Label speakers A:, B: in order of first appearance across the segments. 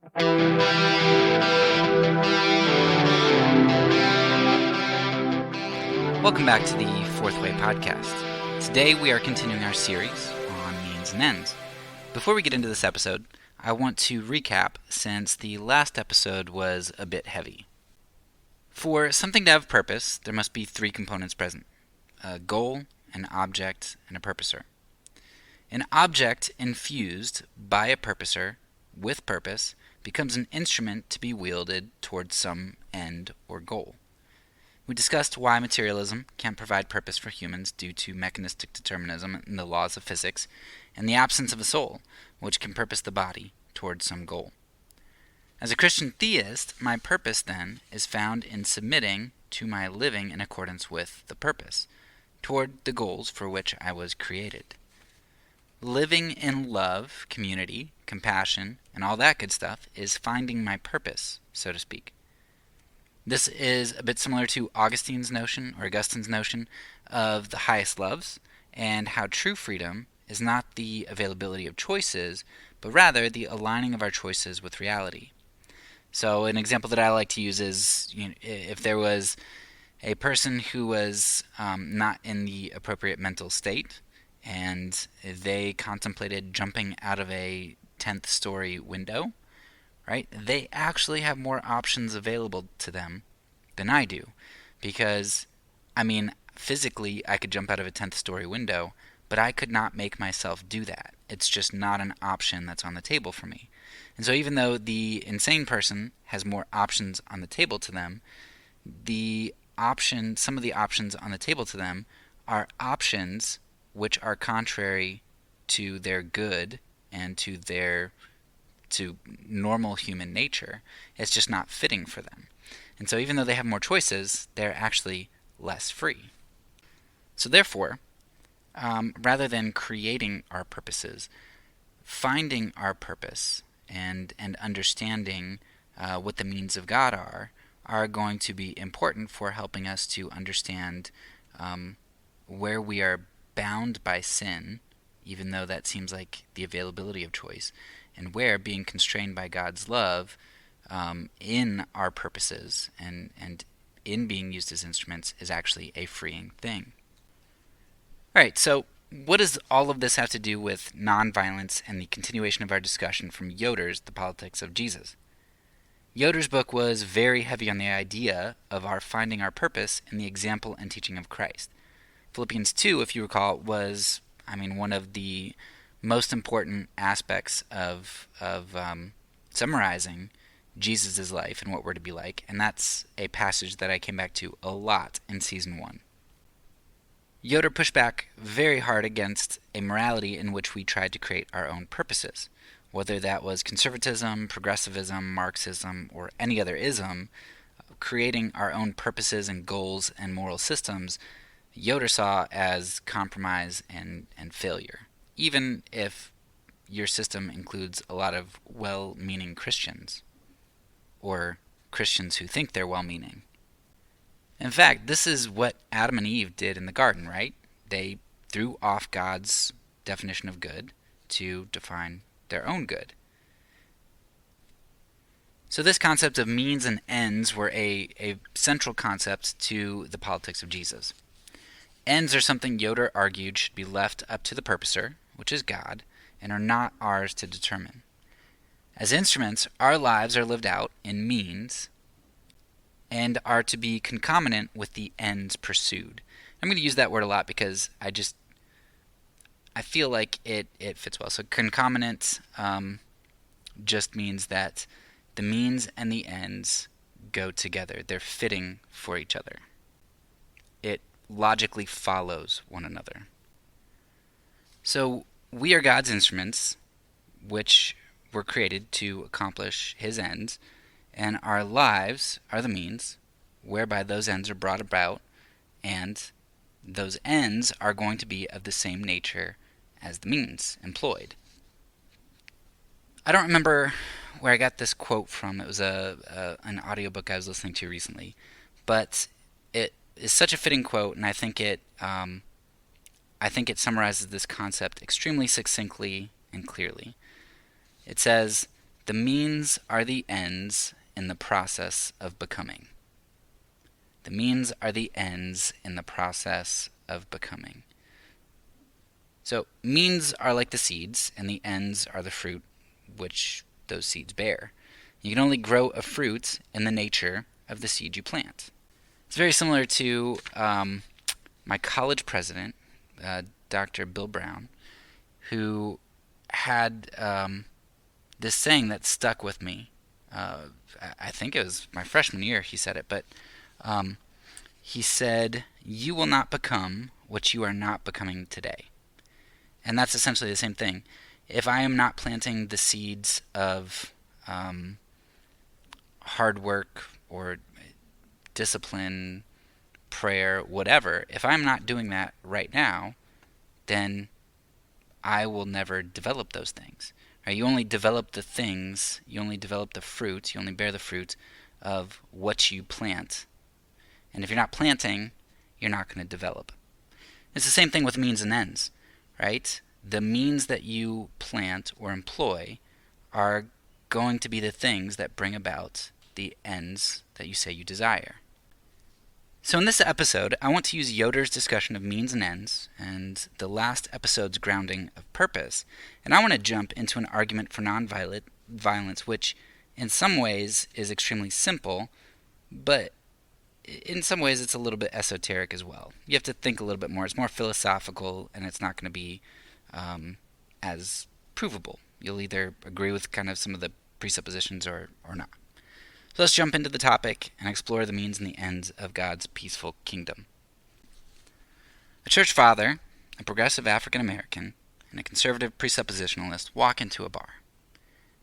A: Welcome back to the Fourth Way podcast. Today we are continuing our series on means and ends. Before we get into this episode, I want to recap since the last episode was a bit heavy. For something to have purpose, there must be three components present: a goal, an object, and a purposer. An object infused by a purposer with purpose becomes an instrument to be wielded towards some end or goal. We discussed why materialism can't provide purpose for humans due to mechanistic determinism and the laws of physics, and the absence of a soul, which can purpose the body towards some goal. As a Christian theist, my purpose, then, is found in submitting to my living in accordance with the purpose, toward the goals for which I was created. Living in love, community, compassion, and all that good stuff is finding my purpose, so to speak. This is a bit similar to Augustine's notion of the highest loves, and how true freedom is not the availability of choices, but rather the aligning of our choices with reality. So an example that I like to use is, if there was a person who was not in the appropriate mental state, and they contemplated jumping out of a 10th story window, right? They actually have more options available to them than I do. Because, physically I could jump out of a 10th story window, but I could not make myself do that. It's just not an option that's on the table for me. And so even though the insane person has more options on the table to them, some of the options on the table to them are options which are contrary to their good and to normal human nature. It's just not fitting for them. And so even though they have more choices, they're actually less free. So therefore, rather than creating our purposes, finding our purpose and understanding what the means of God are going to be important for helping us to understand where we are bound by sin, even though that seems like the availability of choice, and where being constrained by God's love in our purposes and in being used as instruments is actually a freeing thing. Alright, so what does all of this have to do with nonviolence and the continuation of our discussion from Yoder's The Politics of Jesus? Yoder's book was very heavy on the idea of our finding our purpose in the example and teaching of Christ. Philippians 2, if you recall, was, one of the most important aspects of summarizing Jesus' life and what we're to be like, and that's a passage that I came back to a lot in Season 1. Yoder pushed back very hard against a morality in which we tried to create our own purposes. Whether that was conservatism, progressivism, Marxism, or any other ism, creating our own purposes and goals and moral systems, Yoder saw as compromise and failure, even if your system includes a lot of well-meaning Christians, or Christians who think they're well-meaning. In fact, this is what Adam and Eve did in the garden, right? They threw off God's definition of good to define their own good. So this concept of means and ends were a central concept to the politics of Jesus. Ends are something Yoder argued should be left up to the purposer, which is God, and are not ours to determine. As instruments, our lives are lived out in means and are to be concomitant with the ends pursued. I'm going to use that word a lot because I feel like it fits well. So concomitant just means that the means and the ends go together. They're fitting for each other. It logically follows one another. So we are God's instruments, which were created to accomplish His ends, and our lives are the means whereby those ends are brought about, and those ends are going to be of the same nature as the means employed. I don't remember where I got this quote from. It was an audiobook I was listening to recently, but it is such a fitting quote, and I think it summarizes this concept extremely succinctly and clearly. It says, The means are the ends in the process of becoming. The means are the ends in the process of becoming. So means are like the seeds, and the ends are the fruit which those seeds bear. You can only grow a fruit in the nature of the seed you plant. It's very similar to my college president, Dr. Bill Brown, who had this saying that stuck with me. I think it was my freshman year he said it, but he said, "You will not become what you are not becoming today." And that's essentially the same thing. If I am not planting the seeds of hard work or discipline, prayer, whatever, if I'm not doing that right now, then I will never develop those things. Right? You only develop the things, you only develop the fruit, you only bear the fruit of what you plant. And if you're not planting, you're not going to develop. It's the same thing with means and ends, right? The means that you plant or employ are going to be the things that bring about the ends that you say you desire. So in this episode, I want to use Yoder's discussion of means and ends and the last episode's grounding of purpose, and I want to jump into an argument for nonviolence, which in some ways is extremely simple, but in some ways it's a little bit esoteric as well. You have to think a little bit more. It's more philosophical, and it's not going to be as provable. You'll either agree with kind of some of the presuppositions or not. So let's jump into the topic and explore the means and the ends of God's peaceful kingdom. A church father, a progressive African American, and a conservative presuppositionalist walk into a bar.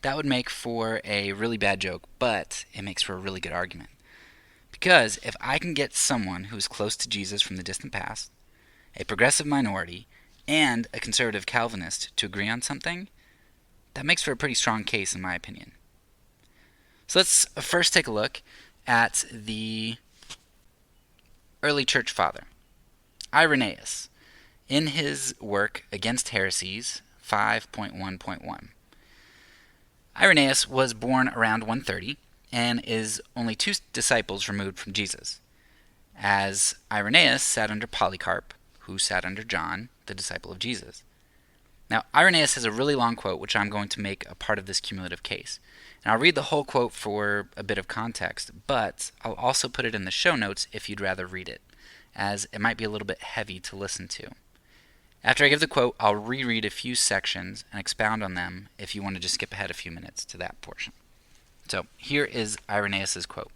A: That would make for a really bad joke, but it makes for a really good argument. Because if I can get someone who is close to Jesus from the distant past, a progressive minority, and a conservative Calvinist to agree on something, that makes for a pretty strong case in my opinion. So let's first take a look at the early church father, Irenaeus, in his work Against Heresies 5.1.1. Irenaeus was born around 130 and is only 2 disciples removed from Jesus, as Irenaeus sat under Polycarp, who sat under John, the disciple of Jesus. Now, Irenaeus has a really long quote, which I'm going to make a part of this cumulative case. And I'll read the whole quote for a bit of context, but I'll also put it in the show notes if you'd rather read it, as it might be a little bit heavy to listen to. After I give the quote, I'll reread a few sections and expound on them if you want to just skip ahead a few minutes to that portion. So, here is Irenaeus' quote.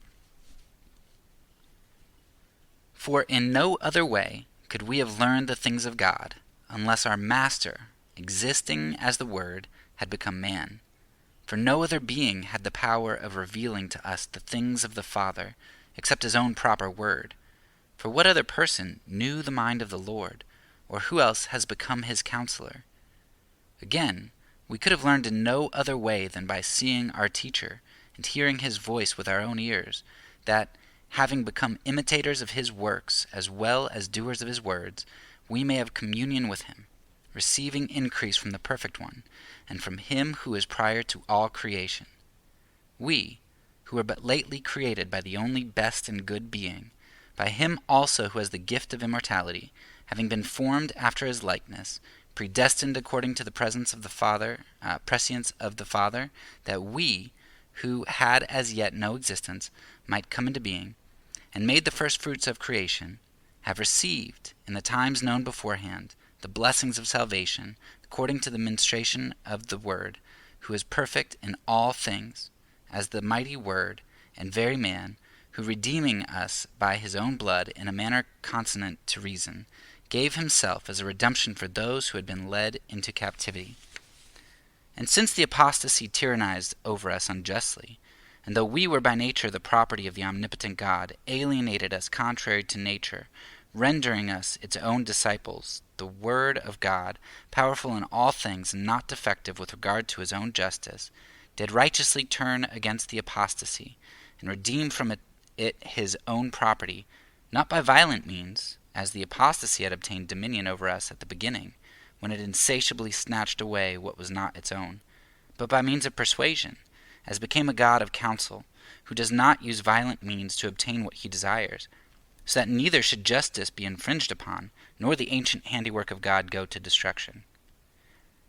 A: "For in no other way could we have learned the things of God, unless our Master, existing as the Word, had become man. For no other being had the power of revealing to us the things of the Father, except his own proper word. For what other person knew the mind of the Lord, or who else has become his counselor? Again, we could have learned in no other way than by seeing our teacher, and hearing his voice with our own ears, that, having become imitators of his works as well as doers of his words, we may have communion with him, receiving increase from the Perfect One, and from him who is prior to all creation. We, who were but lately created by the only best and good being, by him also who has the gift of immortality, having been formed after his likeness, predestined according to the prescience of the Father, that we, who had as yet no existence, might come into being, and made the first fruits of creation, have received, in the times known beforehand, the blessings of salvation, according to the ministration of the Word, who is perfect in all things, as the mighty Word and very man, who redeeming us by his own blood in a manner consonant to reason, gave himself as a redemption for those who had been led into captivity. And since the apostasy tyrannized over us unjustly, and though we were by nature the property of the omnipotent God, alienated us contrary to nature, rendering us its own disciples, the Word of God, powerful in all things and not defective with regard to his own justice, did righteously turn against the apostasy, and redeem from it his own property, not by violent means, as the apostasy had obtained dominion over us at the beginning, when it insatiably snatched away what was not its own, but by means of persuasion, as became a God of counsel, who does not use violent means to obtain what he desires, so that neither should justice be infringed upon, nor the ancient handiwork of God go to destruction.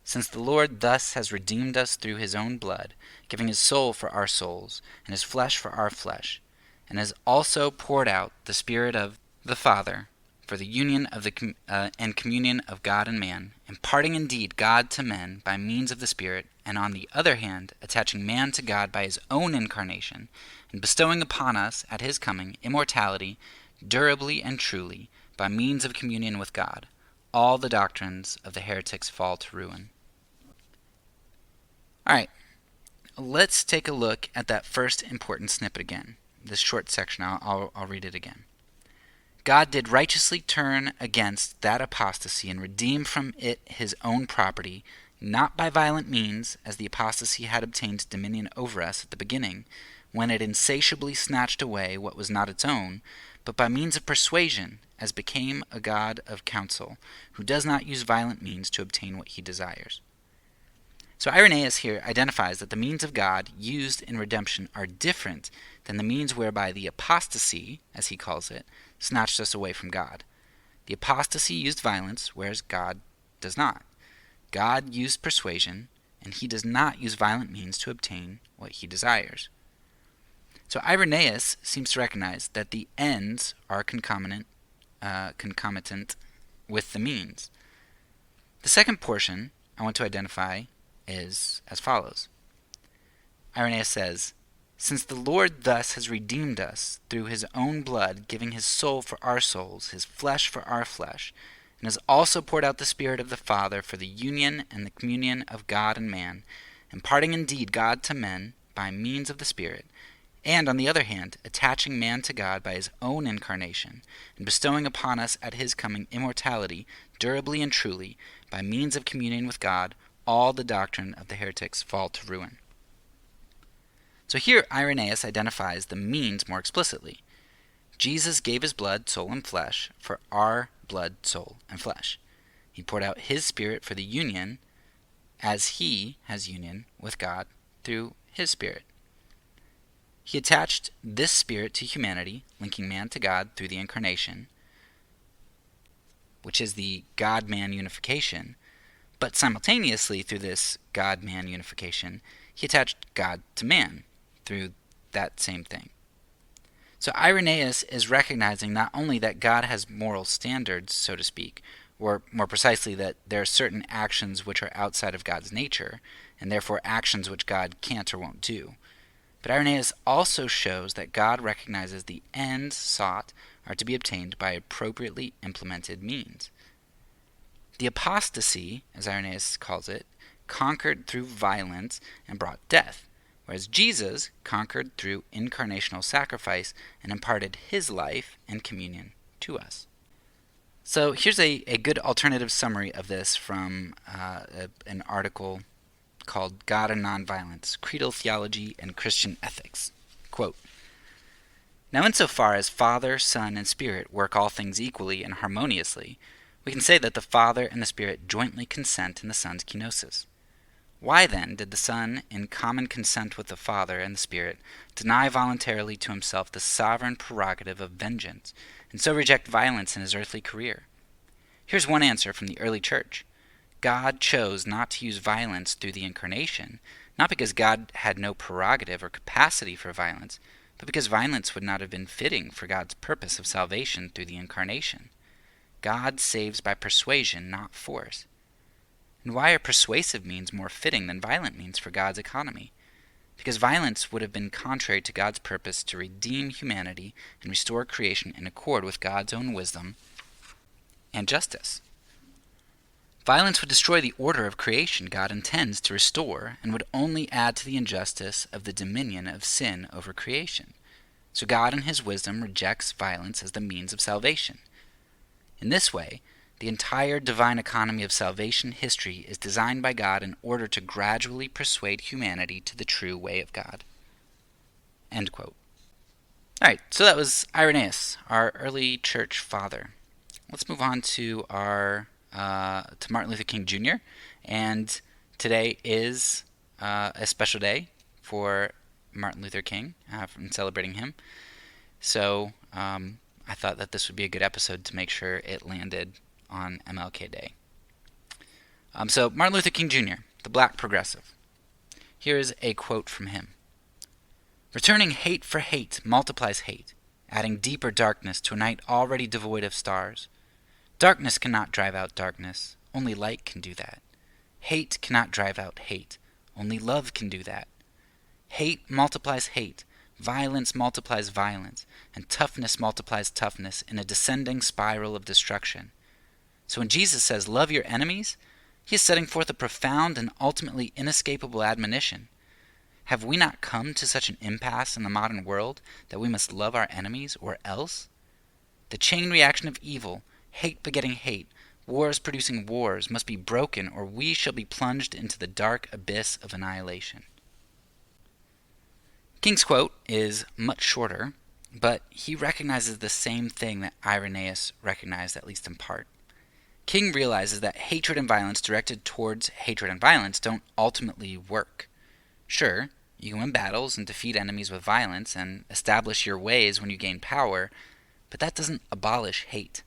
A: Since the Lord thus has redeemed us through his own blood, giving his soul for our souls, and his flesh for our flesh, and has also poured out the Spirit of the Father for the union of and communion of God and man, imparting indeed God to men by means of the Spirit, and on the other hand attaching man to God by his own incarnation, and bestowing upon us at his coming immortality, durably and truly, by means of communion with God, all the doctrines of the heretics fall to ruin. Alright, let's take a look at that first important snippet again. This short section, I'll read it again. God did righteously turn against that apostasy and redeem from it his own property, not by violent means, as the apostasy had obtained dominion over us at the beginning, when it insatiably snatched away what was not its own, but by means of persuasion, as became a God of counsel, who does not use violent means to obtain what he desires. So Irenaeus here identifies that the means of God used in redemption are different than the means whereby the apostasy, as he calls it, snatched us away from God. The apostasy used violence, whereas God does not. God used persuasion, and he does not use violent means to obtain what he desires. So Irenaeus seems to recognize that the ends are concomitant with the means. The second portion I want to identify is as follows. Irenaeus says, "Since the Lord thus has redeemed us through his own blood, giving his soul for our souls, his flesh for our flesh, and has also poured out the Spirit of the Father for the union and the communion of God and man, imparting indeed God to men by means of the Spirit, and on the other hand, attaching man to God by his own incarnation, and bestowing upon us at his coming immortality, durably and truly, by means of communion with God, all the doctrine of the heretics fall to ruin." So here Irenaeus identifies the means more explicitly. Jesus gave his blood, soul, and flesh for our blood, soul, and flesh. He poured out his Spirit for the union, as he has union with God through his Spirit. He attached this Spirit to humanity, linking man to God through the incarnation, which is the God-man unification, but simultaneously through this God-man unification, he attached God to man through that same thing. So Irenaeus is recognizing not only that God has moral standards, so to speak, or more precisely that there are certain actions which are outside of God's nature, and therefore actions which God can't or won't do, but Irenaeus also shows that God recognizes the ends sought are to be obtained by appropriately implemented means. The apostasy, as Irenaeus calls it, conquered through violence and brought death, whereas Jesus conquered through incarnational sacrifice and imparted his life and communion to us. So here's a good alternative summary of this from an article called God and Nonviolence, Creedal Theology and Christian Ethics. Quote, "Now insofar as Father, Son, and Spirit work all things equally and harmoniously, we can say that the Father and the Spirit jointly consent in the Son's kenosis. Why then did the Son, in common consent with the Father and the Spirit, deny voluntarily to himself the sovereign prerogative of vengeance, and so reject violence in his earthly career? Here's one answer from the early church. God chose not to use violence through the incarnation, not because God had no prerogative or capacity for violence, but because violence would not have been fitting for God's purpose of salvation through the incarnation. God saves by persuasion, not force. And why are persuasive means more fitting than violent means for God's economy? Because violence would have been contrary to God's purpose to redeem humanity and restore creation in accord with God's own wisdom and justice. Violence would destroy the order of creation God intends to restore and would only add to the injustice of the dominion of sin over creation. So God in his wisdom rejects violence as the means of salvation. In this way, the entire divine economy of salvation history is designed by God in order to gradually persuade humanity to the true way of God." End quote. Alright, so that was Irenaeus, our early church father. Let's move on to Martin Luther King Jr., and today is a special day for Martin Luther King from celebrating him. So I thought that this would be a good episode to make sure it landed on MLK Day. So Martin Luther King Jr., the black progressive. Here is a quote from him. "Returning hate for hate multiplies hate, adding deeper darkness to a night already devoid of stars. Darkness cannot drive out darkness, only light can do that. Hate cannot drive out hate, only love can do that. Hate multiplies hate, violence multiplies violence, and toughness multiplies toughness in a descending spiral of destruction. So when Jesus says, 'Love your enemies,' he is setting forth a profound and ultimately inescapable admonition. Have we not come to such an impasse in the modern world that we must love our enemies or else? The chain reaction of evil, hate begetting hate, wars producing wars, must be broken, or we shall be plunged into the dark abyss of annihilation." King's quote is much shorter, but he recognizes the same thing that Irenaeus recognized, at least in part. King realizes that hatred and violence directed towards hatred and violence don't ultimately work. Sure, you can win battles and defeat enemies with violence and establish your ways when you gain power, but that doesn't abolish hate.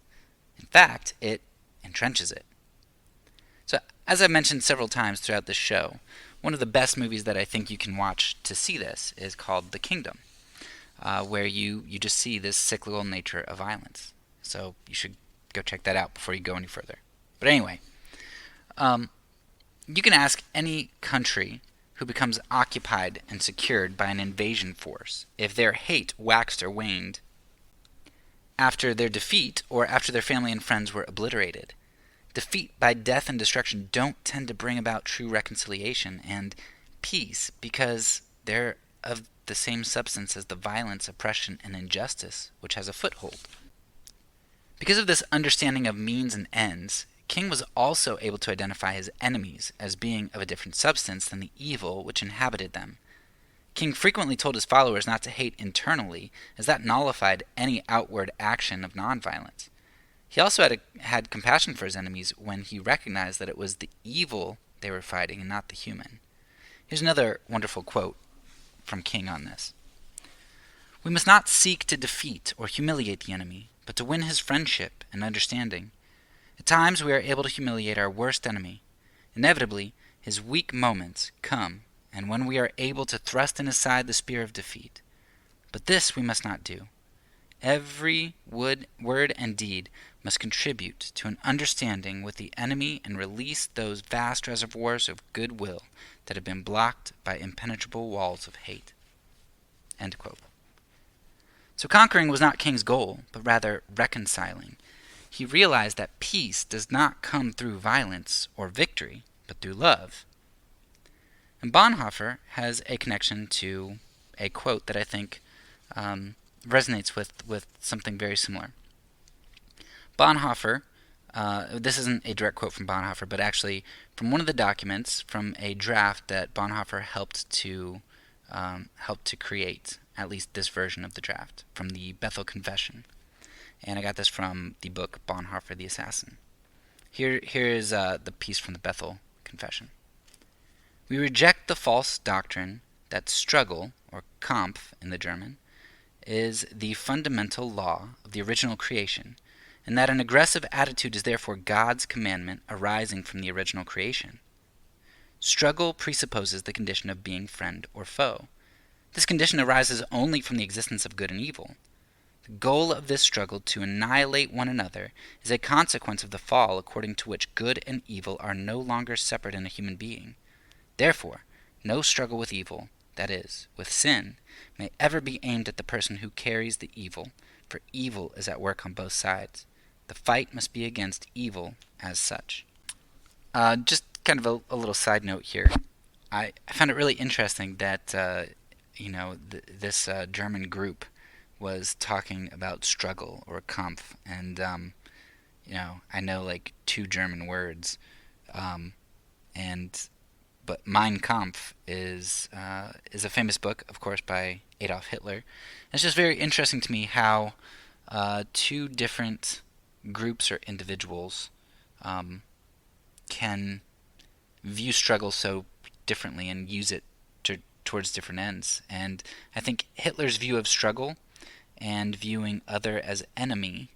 A: In fact, it entrenches it. So, as I've mentioned several times throughout this show, one of the best movies that I think you can watch to see this is called The Kingdom, where you just see this cyclical nature of violence. So you should go check that out before you go any further. But anyway, you can ask any country who becomes occupied and secured by an invasion force if their hate waxed or waned after their defeat or after their family and friends were obliterated. Defeat by death and destruction don't tend to bring about true reconciliation and peace because they're of the same substance as the violence, oppression, and injustice which has a foothold. Because of this understanding of means and ends, King was also able to identify his enemies as being of a different substance than the evil which inhabited them. King frequently told his followers not to hate internally, as that nullified any outward action of nonviolence. He also had compassion for his enemies when he recognized that it was the evil they were fighting and not the human. Here's another wonderful quote from King on this. "We must not seek to defeat or humiliate the enemy, but to win his friendship and understanding. At times we are able to humiliate our worst enemy. Inevitably, his weak moments come, and when we are able to thrust in his side the spear of defeat. But this we must not do. Every word and deed must contribute to an understanding with the enemy and release those vast reservoirs of goodwill that have been blocked by impenetrable walls of hate." End quote. So conquering was not King's goal, but rather reconciling. He realized that peace does not come through violence or victory, but through love. And Bonhoeffer has a connection to a quote that I think resonates with something very similar. Bonhoeffer, this isn't a direct quote from Bonhoeffer, but actually from one of the documents from a draft that Bonhoeffer helped to create, at least this version of the draft, from the Bethel Confession. And I got this from the book Bonhoeffer the Assassin. Here is the piece from the Bethel Confession. "We reject the false doctrine that struggle, or Kampf in the German, is the fundamental law of the original creation, and that an aggressive attitude is therefore God's commandment arising from the original creation. Struggle presupposes the condition of being friend or foe. This condition arises only from the existence of good and evil. The goal of this struggle to annihilate one another is a consequence of the fall according to which good and evil are no longer separate in a human being. Therefore, no struggle with evil, that is, with sin, may ever be aimed at the person who carries the evil, for evil is at work on both sides. The fight must be against evil as such." Just kind of a little side note here. I found it really interesting that this German group was talking about struggle or Kampf, and I know like two German words, but Mein Kampf is a famous book, of course, by Adolf Hitler. It's just very interesting to me how two different groups or individuals can view struggle so differently and use it towards different ends. And I think Hitler's view of struggle and viewing other as enemy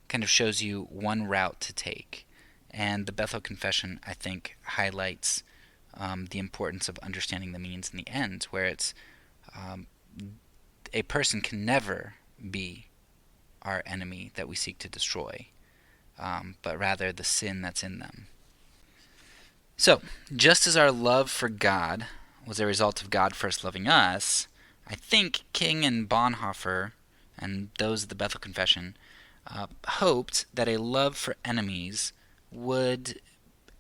A: kind of shows you one route to take. And the Bethel Confession, I think, highlights the importance of understanding the means and the ends, where it's a person can never be our enemy that we seek to destroy, but rather the sin that's in them. So, just as our love for God was a result of God first loving us, I think King and Bonhoeffer and those of the Bethel Confession hoped that a love for enemies would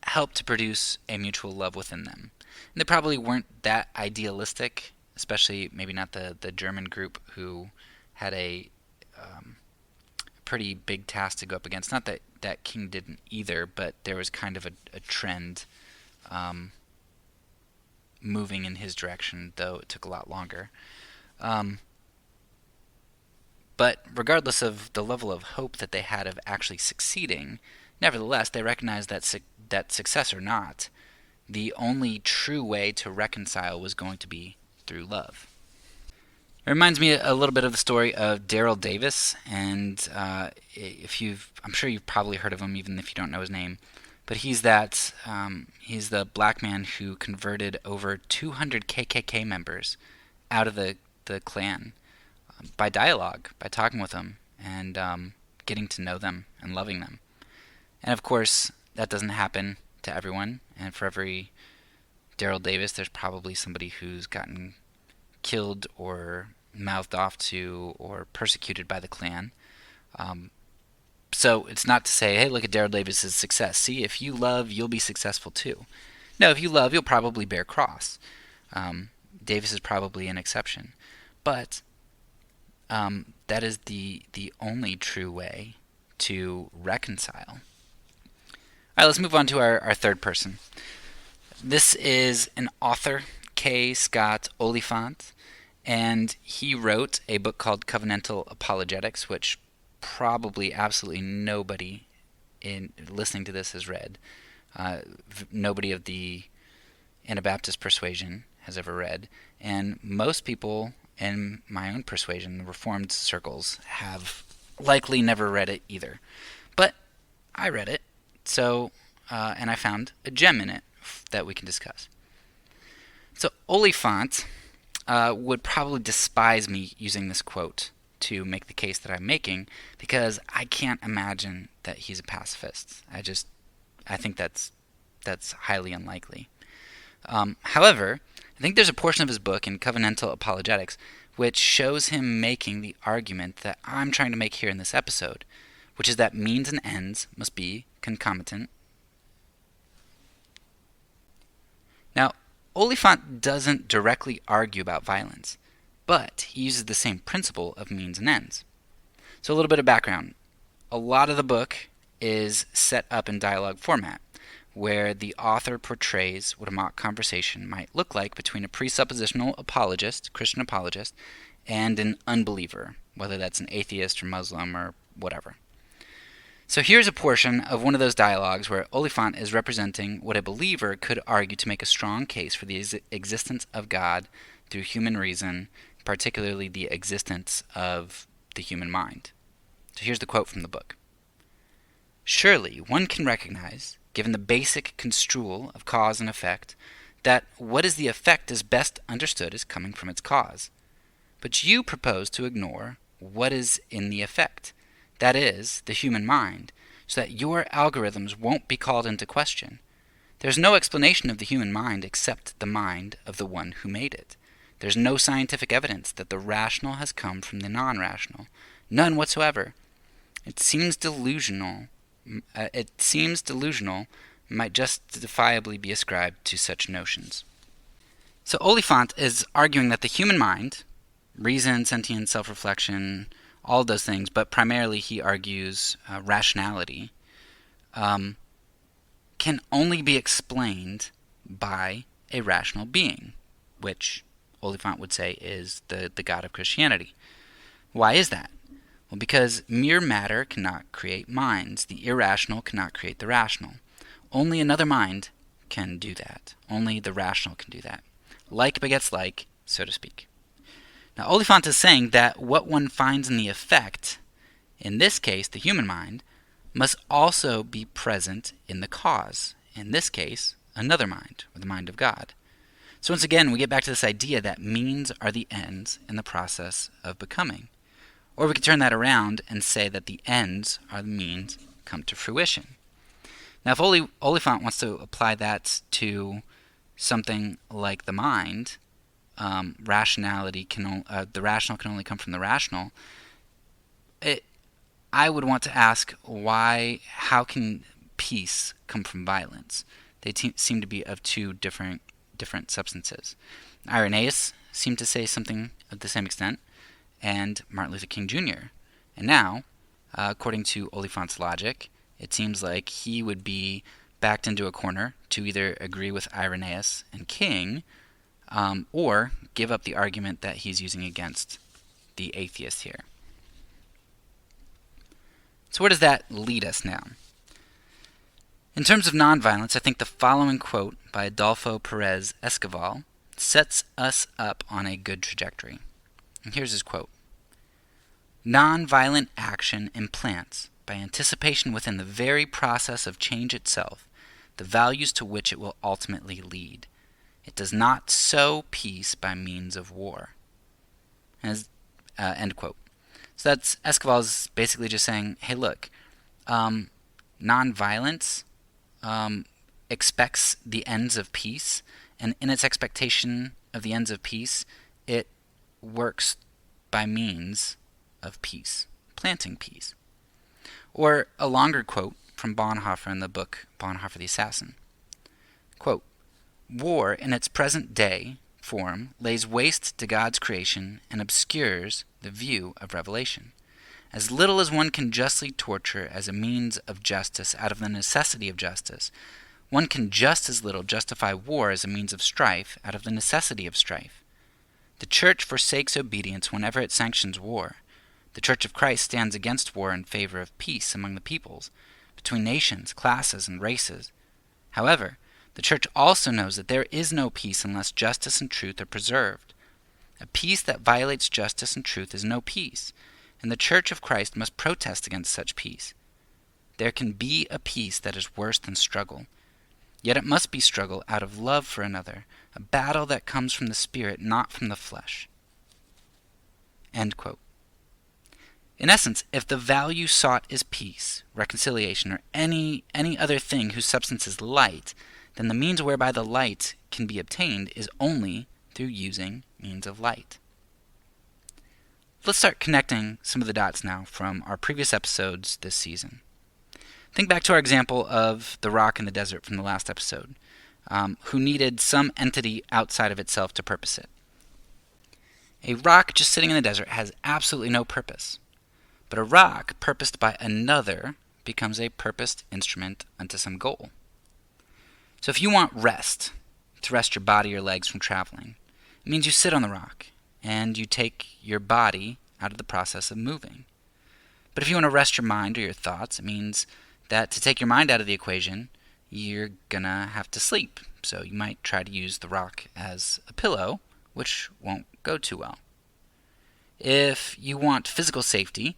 A: help to produce a mutual love within them. And they probably weren't that idealistic, especially maybe not the German group who had a pretty big task to go up against. Not that King didn't either, but there was kind of a trend moving in his direction, though it took a lot longer. But regardless of the level of hope that they had of actually succeeding, nevertheless, they recognized that success or not, the only true way to reconcile was going to be through love. It reminds me a little bit of the story of Daryl Davis, and I'm sure you've probably heard of him, even if you don't know his name. But he's the black man who converted over 200 KKK members out of the Klan by dialogue, by talking with them and getting to know them and loving them. And of course, that doesn't happen to everyone. And for every Daryl Davis, there's probably somebody who's gotten killed or mouthed off to or persecuted by the Klan. So it's not to say, hey, look at Daryl Davis's success. See, if you love, you'll be successful too. No, if you love, you'll probably bear cross. Davis is probably an exception. But that is the only true way to reconcile. All right, let's move on to our third person. This is an author, K. Scott Oliphant, and he wrote a book called Covenantal Apologetics, which probably absolutely nobody in listening to this has read. Nobody of the Anabaptist persuasion has ever read, and most people in my own persuasion, the Reformed circles, have likely never read it either. But I read it, so and I found a gem in it that we can discuss. So Oliphant would probably despise me using this quote to make the case that I'm making, because I can't imagine that he's a pacifist. I think that's highly unlikely. However, I think there's a portion of his book in Covenantal Apologetics which shows him making the argument that I'm trying to make here in this episode, which is that means and ends must be concomitant. Now, Oliphant doesn't directly argue about violence, but he uses the same principle of means and ends. So a little bit of background. A lot of the book is set up in dialogue format, where the author portrays what a mock conversation might look like between a presuppositional apologist, Christian apologist, and an unbeliever, whether that's an atheist or Muslim or whatever. So here's a portion of one of those dialogues where Oliphant is representing what a believer could argue to make a strong case for the existence of God through human reason, particularly the existence of the human mind. So here's the quote from the book. Surely one can recognize, given the basic construal of cause and effect, that what is the effect is best understood as coming from its cause. But you propose to ignore what is in the effect, that is, the human mind, so that your algorithms won't be called into question. There's no explanation of the human mind except the mind of the one who made it. There's no scientific evidence that the rational has come from the non-rational. None whatsoever. It seems delusional might justifiably be ascribed to such notions. So Oliphant is arguing that the human mind, reason, sentience, self-reflection, all of those things, but primarily he argues rationality, can only be explained by a rational being, which Oliphant would say is the God of Christianity. Why is that? Well, because mere matter cannot create minds. The irrational cannot create the rational. Only another mind can do that. Only the rational can do that. Like begets like, so to speak. Now, Oliphant is saying that what one finds in the effect, in this case the human mind, must also be present in the cause, in this case another mind, or the mind of God. So once again, we get back to this idea that means are the ends in the process of becoming. Or we could turn that around and say that the ends are the means come to fruition. Now, if Oliphant wants to apply that to something like the mind, the rational can only come from the rational. I would want to ask how can peace come from violence? They seem to be of two different substances. Irenaeus seemed to say something of the same extent, and Martin Luther King Jr. And now, according to Oliphant's logic, it seems like he would be backed into a corner to either agree with Irenaeus and King, or give up the argument that he's using against the atheist here. So where does that lead us now? In terms of nonviolence, I think the following quote by Adolfo Perez Escoval sets us up on a good trajectory. And here's his quote. Nonviolent action implants, by anticipation within the very process of change itself, the values to which it will ultimately lead. It does not sow peace by means of war. End quote. So that's Escoval's basically just saying, hey, look, nonviolence expects the ends of peace, and in its expectation of the ends of peace, it works by means of peace, planting peace. Or a longer quote from Bonhoeffer in the book Bonhoeffer the Assassin. Quote, war in its present day form lays waste to God's creation and obscures the view of revelation. As little as one can justly torture as a means of justice out of the necessity of justice, one can just as little justify war as a means of strife out of the necessity of strife. The Church forsakes obedience whenever it sanctions war. The Church of Christ stands against war in favor of peace among the peoples, between nations, classes, and races. However, the Church also knows that there is no peace unless justice and truth are preserved. A peace that violates justice and truth is no peace, and the Church of Christ must protest against such peace. There can be a peace that is worse than struggle, yet it must be struggle out of love for another, a battle that comes from the Spirit, not from the flesh. End quote. In essence, if the value sought is peace, reconciliation, or any other thing whose substance is light, then the means whereby the light can be obtained is only through using means of light. Let's start connecting some of the dots now from our previous episodes this season. Think back to our example of the rock in the desert from the last episode, who needed some entity outside of itself to purpose it. A rock just sitting in the desert has absolutely no purpose, but a rock purposed by another becomes a purposed instrument unto some goal. So if you want rest, to rest your body or legs from traveling, it means you sit on the rock and you take your body out of the process of moving. But if you want to rest your mind or your thoughts, it means that to take your mind out of the equation, you're gonna have to sleep. So you might try to use the rock as a pillow, which won't go too well. If you want physical safety,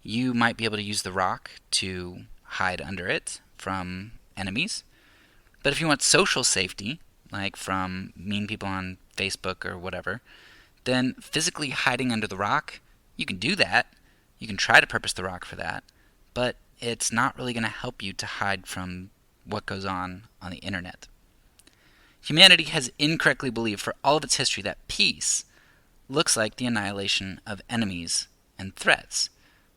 A: you might be able to use the rock to hide under it from enemies. But if you want social safety, like from mean people on Facebook or whatever, then physically hiding under the rock, you can do that. You can try to purpose the rock for that, but it's not really going to help you to hide from what goes on the internet. Humanity has incorrectly believed for all of its history that peace looks like the annihilation of enemies and threats,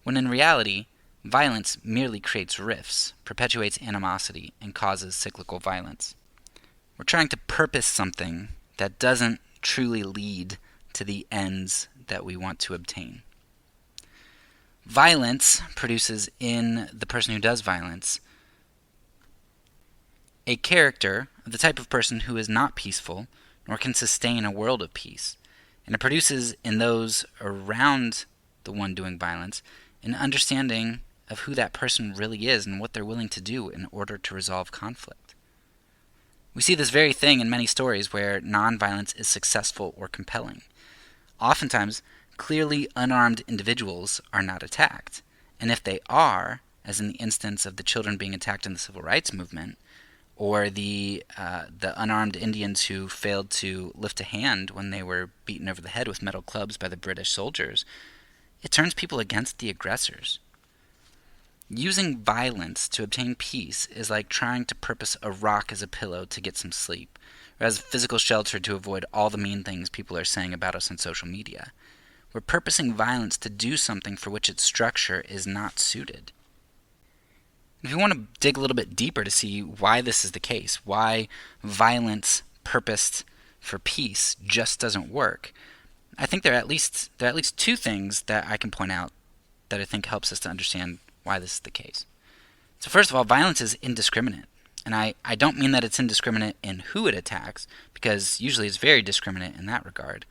A: when in reality, violence merely creates rifts, perpetuates animosity, and causes cyclical violence. We're trying to purpose something that doesn't truly lead to the ends that we want to obtain. Violence produces in the person who does violence a character of the type of person who is not peaceful nor can sustain a world of peace. And it produces in those around the one doing violence an understanding of who that person really is and what they're willing to do in order to resolve conflict. We see this very thing in many stories where nonviolence is successful or compelling. Oftentimes, clearly unarmed individuals are not attacked, and if they are, as in the instance of the children being attacked in the civil rights movement, or the unarmed Indians who failed to lift a hand when they were beaten over the head with metal clubs by the British soldiers, it turns people against the aggressors. Using violence to obtain peace is like trying to purpose a rock as a pillow to get some sleep, or as a physical shelter to avoid all the mean things people are saying about us on social media. We're purposing violence to do something for which its structure is not suited. If you want to dig a little bit deeper to see why this is the case, why violence purposed for peace just doesn't work, I think there are at least two things that I can point out that I think helps us to understand why this is the case. So first of all, violence is indiscriminate. And I don't mean that it's indiscriminate in who it attacks, because usually it's very discriminate in that regard,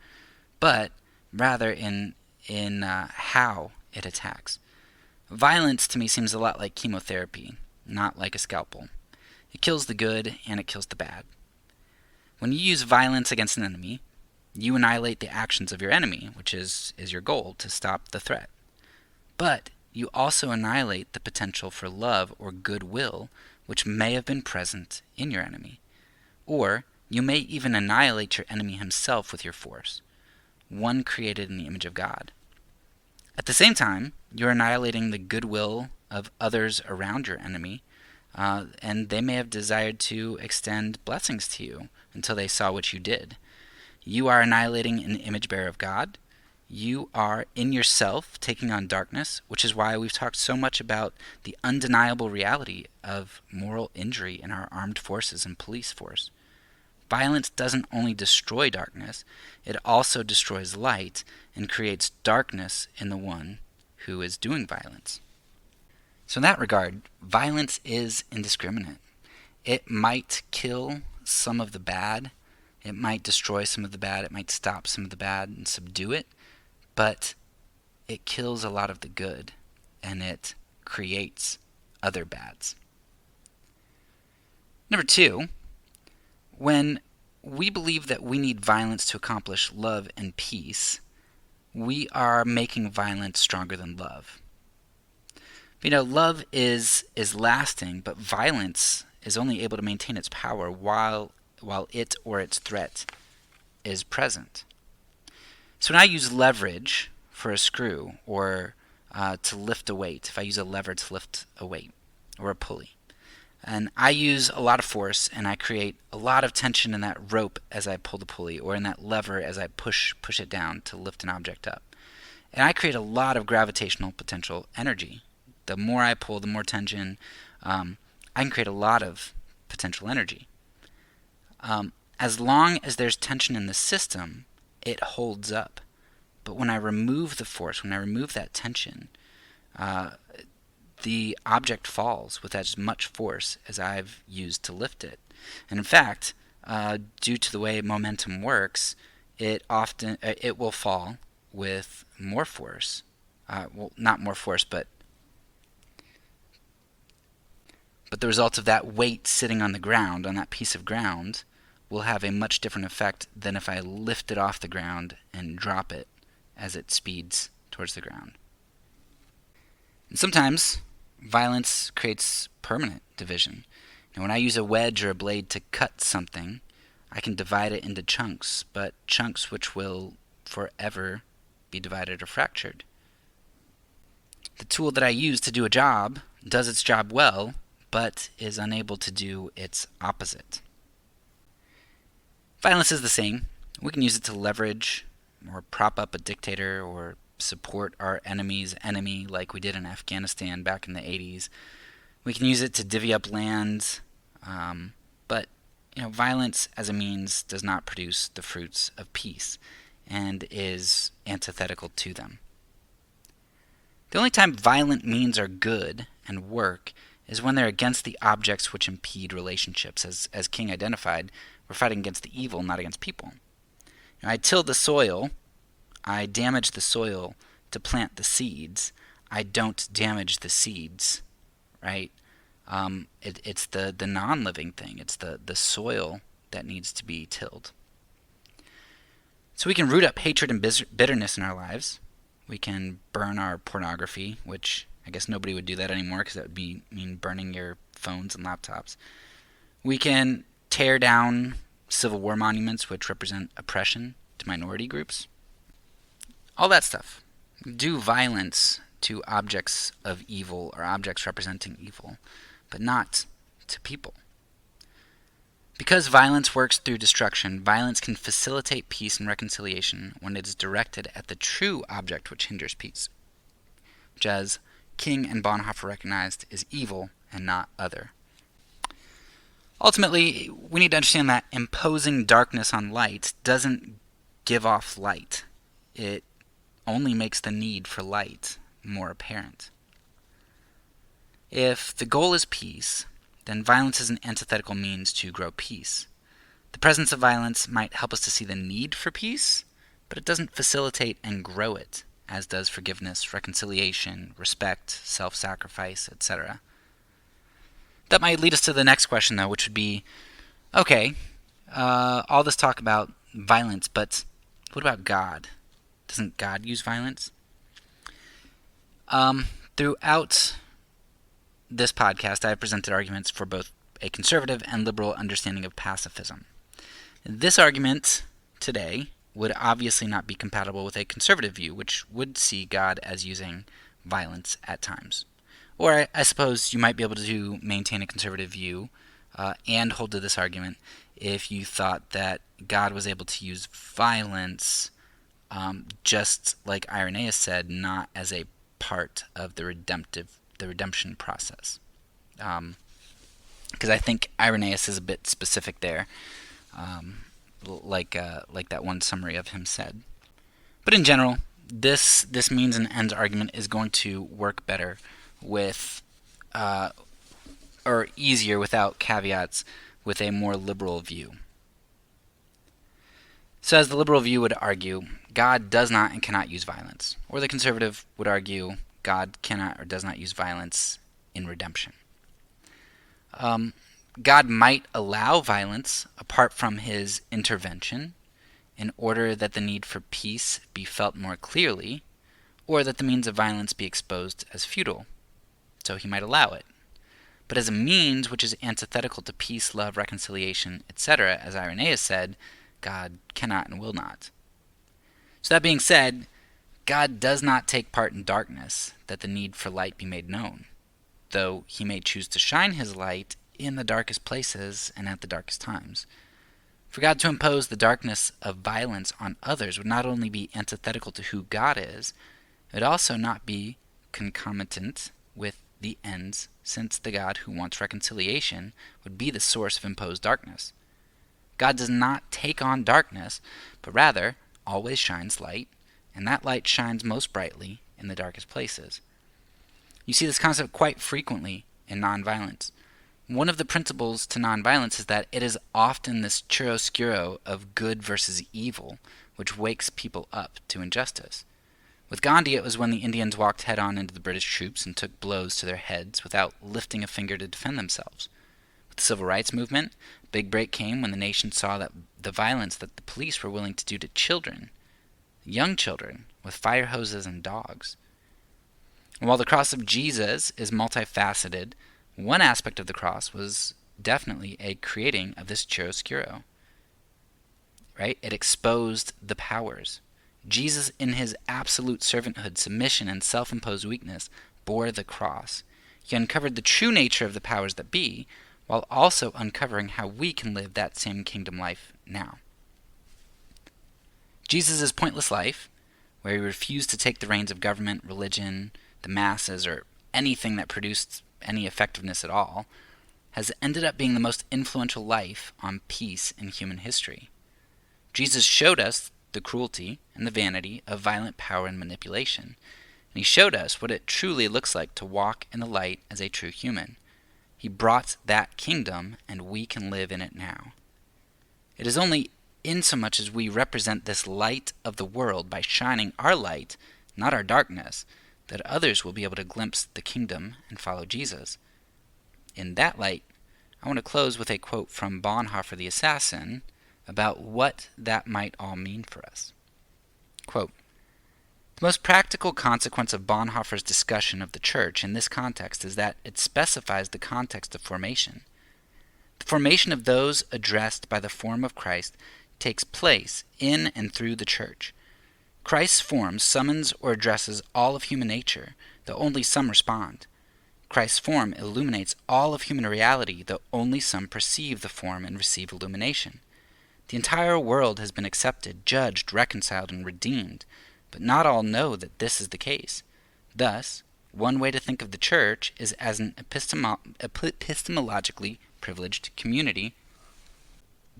A: but rather in how it attacks. Violence to me seems a lot like chemotherapy, not like a scalpel. It kills the good and it kills the bad. When you use violence against an enemy, you annihilate the actions of your enemy, which is your goal, to stop the threat. But you also annihilate the potential for love or goodwill which may have been present in your enemy. Or you may even annihilate your enemy himself with your force, one created in the image of God. At the same time, you're annihilating the goodwill of others around your enemy, and they may have desired to extend blessings to you until they saw what you did. You are annihilating an image bearer of God. You are in yourself taking on darkness, which is why we've talked so much about the undeniable reality of moral injury in our armed forces and police force. Violence doesn't only destroy darkness, it also destroys light and creates darkness in the one who is doing violence. So in that regard, violence is indiscriminate. It might kill some of the bad, it might destroy some of the bad, it might stop some of the bad and subdue it, but it kills a lot of the good, and it creates other bads. Number two, when we believe that we need violence to accomplish love and peace, we are making violence stronger than love. Love is lasting, but violence is only able to maintain its power while it or its threat is present. So when I use leverage for a screw or to lift a weight, if I use a lever to lift a weight or a pulley, and I use a lot of force and I create a lot of tension in that rope as I pull the pulley or in that lever as I push it down to lift an object up. And I create a lot of gravitational potential energy. The more I pull, the more tension, I can create a lot of potential energy. As long as there's tension in the system, it holds up. But when I remove the force, when I remove that tension, the object falls with as much force as I've used to lift it. And in fact, due to the way momentum works, it will fall with more force. Not more force, but the result of that weight sitting on the ground, on that piece of ground, will have a much different effect than if I lift it off the ground and drop it as it speeds towards the ground. And sometimes violence creates permanent division. When I use a wedge or a blade to cut something, I can divide it into chunks, but chunks which will forever be divided or fractured. The tool that I use to do a job does its job well, but is unable to do its opposite. Violence is the same. We can use it to leverage or prop up a dictator or support our enemy's enemy like we did in Afghanistan back in the 80s. We can use it to divvy up land, but violence as a means does not produce the fruits of peace and is antithetical to them. The only time violent means are good and work is when they're against the objects which impede relationships. As King identified, we're fighting against the evil, not against people. I till the soil, I damage the soil to plant the seeds. I don't damage the seeds, right? It's the non-living thing. It's the soil that needs to be tilled. So we can root up hatred and bitterness in our lives. We can burn our pornography, which I guess nobody would do that anymore because that would mean burning your phones and laptops. We can tear down Civil War monuments, which represent oppression to minority groups. All that stuff. Do violence to objects of evil or objects representing evil, but not to people. Because violence works through destruction, violence can facilitate peace and reconciliation when it is directed at the true object which hinders peace, which, as King and Bonhoeffer recognized, is evil and not other. Ultimately, we need to understand that imposing darkness on light doesn't give off light. It only makes the need for light more apparent. If the goal is peace, then violence is an antithetical means to grow peace. The presence of violence might help us to see the need for peace, but it doesn't facilitate and grow it, as does forgiveness, reconciliation, respect, self-sacrifice, etc. That might lead us to the next question, though, which would be, okay, all this talk about violence, but what about God? Doesn't God use violence? Throughout this podcast, I have presented arguments for both a conservative and liberal understanding of pacifism. This argument today would obviously not be compatible with a conservative view, which would see God as using violence at times. Or I suppose you might be able to maintain a conservative view and hold to this argument if you thought that God was able to use violence, just like Irenaeus said, not as a part of the redemption process. Because I think Irenaeus is a bit specific there, like that one summary of him said. But in general, this means and ends argument is going to work better with, or easier without caveats, with a more liberal view. So as the liberal view would argue, God does not and cannot use violence. Or the conservative would argue, God cannot or does not use violence in redemption. God might allow violence apart from his intervention in order that the need for peace be felt more clearly, or that the means of violence be exposed as futile. So he might allow it. But as a means which is antithetical to peace, love, reconciliation, etc., as Irenaeus said, God cannot and will not. So that being said, God does not take part in darkness, that the need for light be made known, though he may choose to shine his light in the darkest places and at the darkest times. For God to impose the darkness of violence on others would not only be antithetical to who God is, it would also not be concomitant with the ends, since the God who wants reconciliation would be the source of imposed darkness. God does not take on darkness, but rather always shines light, and that light shines most brightly in the darkest places. You see this concept quite frequently in nonviolence. One of the principles to nonviolence is that it is often this chiaroscuro of good versus evil which wakes people up to injustice. With Gandhi, it was when the Indians walked head-on into the British troops and took blows to their heads without lifting a finger to defend themselves. With the Civil Rights Movement, a big break came when the nation saw that the violence that the police were willing to do to children, young children, with fire hoses and dogs. And while the cross of Jesus is multifaceted, one aspect of the cross was definitely a creating of this chiaroscuro. Right? It exposed the powers. Jesus, in his absolute servanthood, submission, and self-imposed weakness, bore the cross. He uncovered the true nature of the powers that be, while also uncovering how we can live that same kingdom life now. Jesus' pointless life, where he refused to take the reins of government, religion, the masses, or anything that produced any effectiveness at all, has ended up being the most influential life on peace in human history. Jesus showed us the cruelty and the vanity of violent power and manipulation, and he showed us what it truly looks like to walk in the light as a true human. He brought that kingdom, and we can live in it now. It is only insomuch as we represent this light of the world by shining our light, not our darkness, that others will be able to glimpse the kingdom and follow Jesus. in that light, I want to close with a quote from Bonhoeffer the assassin about what that might all mean for us. Quote, "The most practical consequence of Bonhoeffer's discussion of the church in this context is that it specifies the context of formation. The formation of those addressed by the form of Christ takes place in and through the church. Christ's form summons or addresses all of human nature, though only some respond. Christ's form illuminates all of human reality, though only some perceive the form and receive illumination. The entire world has been accepted, judged, reconciled, and redeemed, but not all know that this is the case. Thus, one way to think of the church is as an epistemologically privileged community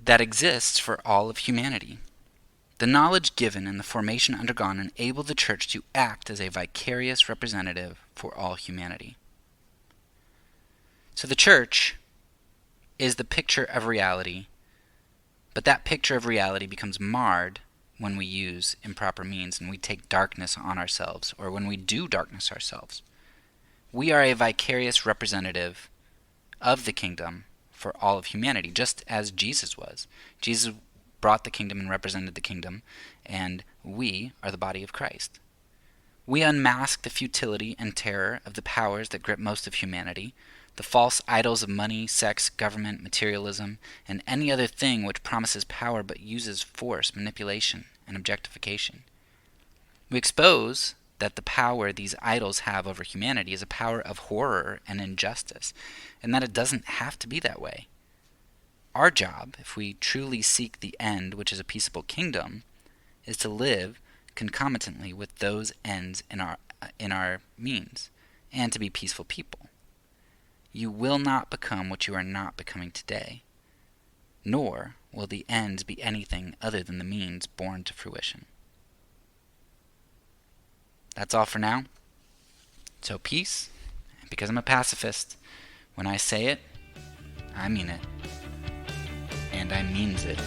A: that exists for all of humanity. The knowledge given and the formation undergone enable the church to act as a vicarious representative for all humanity." So the church is the picture of reality, but that picture of reality becomes marred when we use improper means and we take darkness on ourselves, or when we do darkness ourselves. We are a vicarious representative of the kingdom for all of humanity, just as Jesus was. Jesus brought the kingdom and represented the kingdom, and we are the body of Christ. We unmask the futility and terror of the powers that grip most of humanity, the false idols of money, sex, government, materialism, and any other thing which promises power but uses force, manipulation, and objectification. We expose that the power these idols have over humanity is a power of horror and injustice, and that it doesn't have to be that way. Our job, if we truly seek the end, which is a peaceable kingdom, is to live concomitantly with those ends in our means, and to be peaceful people. You will not become what you are not becoming today, nor will the ends be anything other than the means born to fruition. That's all for now. So peace, and because I'm a pacifist, when I say it, I mean it, and I means it.